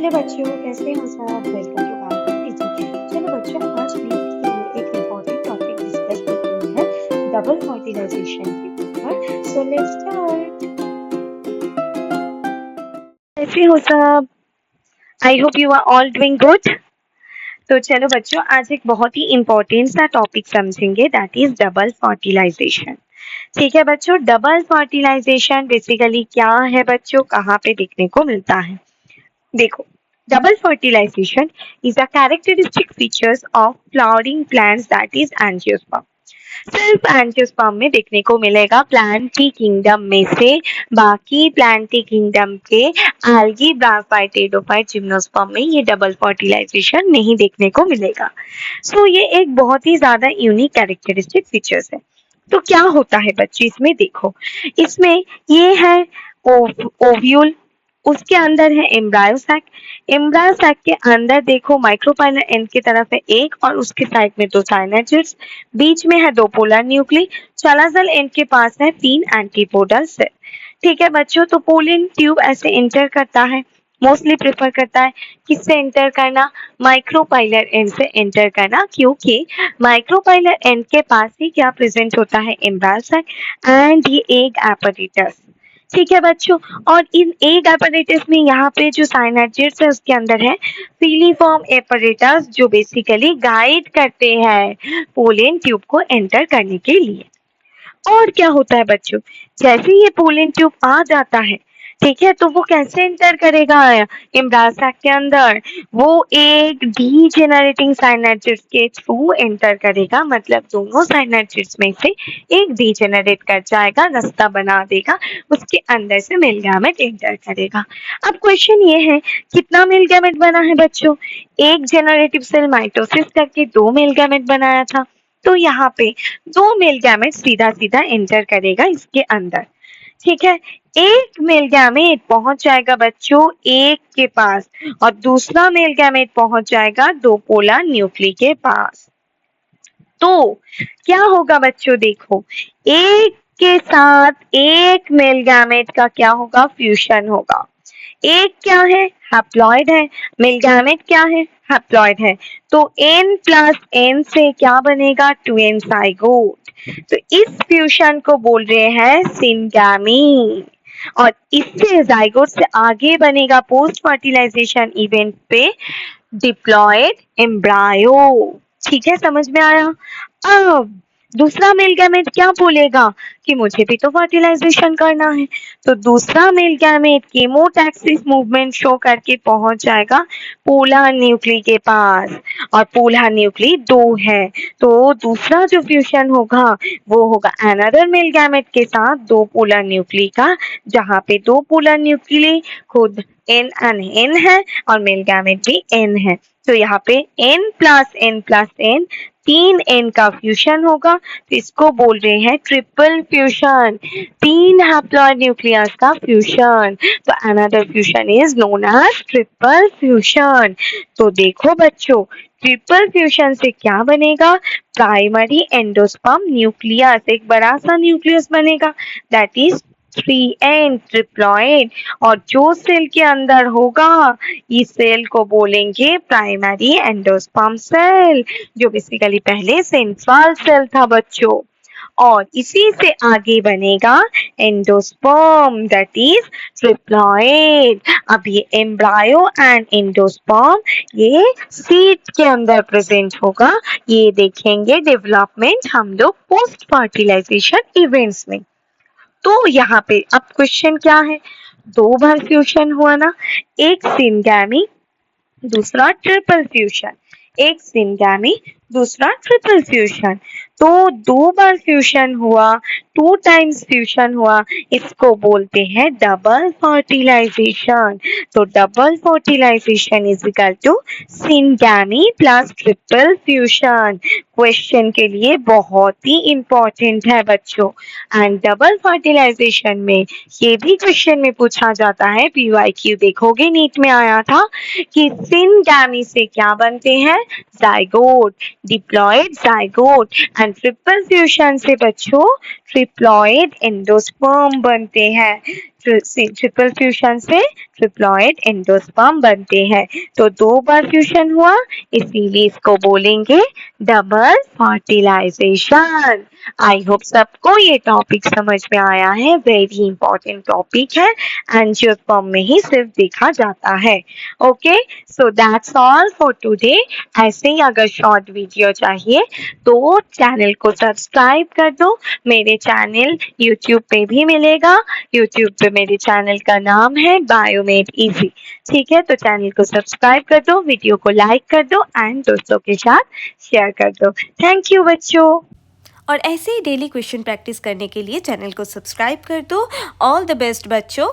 Hello बच्चों, कैसे हो सब? Welcome to Bharat teaching. चलो बच्चों, आज मैं आपके लिए एक इम्पोर्टेंट टॉपिक डिस्कस कर रही है, डबल फर्टिलाइजेशन के ऊपर। So let's start. कैसे हो सब? I hope you are all doing good. तो चलो बच्चों, आज एक बहुत ही इम्पोर्टेंट सा टॉपिक समझेंगे, दैट इज डबल फर्टिलाइजेशन। ठीक है बच्चों, डबल फर्टिलाइजेशन बेसिकली क्या है बच्चों, कहाँ पे देखने को मिलता है? देखो, double fertilization is a characteristic features of flowering plants, that is angiosperm. सिर्फ एंजियोस्पर्म में देखने को मिलेगा। प्लांट की किंगडम में से बाकी प्लांट की किंगडम के एल्गी, ब्रायोफाइट, टेरिडोफाइट, जिम्नोस्पर्म में ये डबल फर्टिलाइजेशन नहीं देखने को मिलेगा। सो ये एक बहुत ही ज्यादा यूनिक कैरेक्टरिस्टिक फीचर्स है। तो क्या होता है बच्चे इसमें? देखो, इसमें ये है ओव्यूल, उसके अंदर है एम्ब्रायो सैक। एम्ब्रायो सैक के अंदर देखो माइक्रोपाइलर एंड की तरफ है एक और उसके साइड में दो साइनेजिड्स, बीच में है दो पोलर न्यूक्ली, चलाजल एंड के पास है तीन एंटीपोडल सेल। ठीक है बच्चों, तो पोलिन ट्यूब ऐसे एंटर करता है, मोस्टली प्रेफर करता है किससे एंटर करना? माइक्रोपाइलर एंड से एंटर करना, क्योंकि माइक्रोपाइलर एंड के पास ही क्या प्रेजेंट होता है? एम्ब्रायो सैक एंड ये एग एपरेटस। ठीक है बच्चों, और इन एग एपरेटस में यहाँ पे जो साइनेजिड्स है उसके अंदर है फिलीफॉर्म एपरेटस, जो बेसिकली गाइड करते हैं पोलन ट्यूब को एंटर करने के लिए। और क्या होता है बच्चों, जैसे ये पोलन ट्यूब आ जाता है, ठीक है, तो वो कैसे एंटर करेगा एम्ब्रायो सैक के अंदर? वो एक डीजेनरेटिंग साइनेजिड्स के थ्रू एंटर करेगा, मतलब दोनों साइनेजिड्स में से एक डीजेनरेट कर जाएगा, रास्ता बना देगा, उसके अंदर से मेल गैमेट एंटर करेगा। अब क्वेश्चन ये है, कितना मेल गैमेट बना है बच्चों? एक जेनरेटिव सेल माइटोसिस करके दो मेल गैमेट बनाया था, तो यहाँ पे दो मेल गैमेट सीधा सीधा एंटर करेगा इसके अंदर। ठीक है, एक मेल गैमेट पहुंच जाएगा बच्चों एक के पास और दूसरा मेल गैमेट पहुंच जाएगा दो पोलर न्यूक्ली के पास। तो क्या होगा बच्चों? देखो, एक के साथ एक मेल गैमेट का क्या होगा? फ्यूजन होगा। एक क्या है? हैप्लॉइड है। मेल गैमेट क्या है? हैप्लॉइड है। तो n प्लस n से क्या बनेगा? 2n zygote. तो इस फ्यूजन को बोल रहे हैं सिनगैमी, और इससे जाइगोट से आगे बनेगा पोस्ट फर्टिलाइजेशन इवेंट पे डिप्लॉयड एम्ब्रायो। ठीक है, समझ में आया? अब दूसरा मेल गैमेट क्या बोलेगा कि मुझे भी तो फर्टिलाइजेशन करना है, तो दूसरा male gamete chemotaxis movement show करके पहुंच जाएगा पोलर न्यूक्ली के पास, और पोलर न्यूक्ली दो है, तो दूसरा जो फ्यूजन होगा वो होगा अनदर मेल गैमेट के साथ दो पोलर न्यूक्ली का, जहाँ पे दो पोलर न्यूक्ली खुद n n है और मेल गैमेट भी n है। तो यहाँ पे n प्लस n तीन n का फ्यूजन होगा, तो इसको बोल रहे हैं ट्रिपल फ्यूजन, तीन हैप्लॉइड न्यूक्लियस का फ्यूजन। तो another fusion is known as triple fusion. तो देखो बच्चों, ट्रिपल फ्यूजन से क्या बनेगा? प्राइमरी एंडोस्पर्म न्यूक्लियस, एक बड़ा सा न्यूक्लियस बनेगा, दैट इज 3n ट्रिप्लॉइड, और जो सेल के अंदर होगा इस सेल को बोलेंगे प्राइमरी एंडोस्पर्म सेल, जो बेसिकली पहले सेंट्रल सेल था बच्चों। और इसी से आगे बनेगा एंडोस्पर्म, दैट इज ट्रिप्लॉइड। अब ये एम्ब्रायो एंड एंडोस्पर्म ये सीड के अंदर प्रेजेंट होगा, ये देखेंगे डेवलपमेंट हम लोग पोस्ट फर्टिलाइजेशन इवेंट्स में। तो यहाँ पे अब क्वेश्चन क्या है, दो बार फ्यूजन हुआ ना, एक सिनगैमी दूसरा ट्रिपल फ्यूजन, एक सिनगैमी दूसरा ट्रिपल फ्यूजन, तो दो बार फ्यूजन हुआ, टू टाइम्स फ्यूजन हुआ, इसको बोलते हैं डबल फर्टिलाइजेशन। तो double fertilisation is equal to syngamy plus triple fusion. Question के लिए बहुत ही इंपॉर्टेंट है बच्चों। एंड डबल फर्टिलाइजेशन में ये भी क्वेश्चन में पूछा जाता है, पीवाईक्यू देखोगे नीट में आया था कि सिनगैमी से क्या बनते हैं? Zygote, diploid zygote, and triple fusion से बच्चों ट्रिप्लॉइड एंडोस्पर्म बनते हैं। ट्रिपल फ्यूजन से ट्रिप्लॉइड एंडोस्पर्म बनते हैं। तो 2 बार फ्यूजन हुआ, इसीलिए इसको बोलेंगे डबल फर्टिलाइजेशन। आई होप सबको ये टॉपिक समझ में आया है। वेरी इंपॉर्टेंट टॉपिक है, एंजियोस्पर्म में ही सिर्फ देखा जाता है। Okay, so that's all for today. ऐसे ही अगर शॉर्ट वीडियो चाहिए तो चैनल को सब्सक्राइब कर दो। मेरे चैनल यूट्यूब पे भी मिलेगा। यूट्यूब पे मेरे चैनल का नाम है बायोमेड इजी। ठीक है, तो चैनल को सब्सक्राइब कर दो, वीडियो को लाइक कर दो एंड दोस्तों के साथ शेयर कर दो। थैंक यू बच्चों। और ऐसे ही डेली क्वेश्चन प्रैक्टिस करने के लिए चैनल को सब्सक्राइब कर दो। ऑल द बेस्ट बच्चों।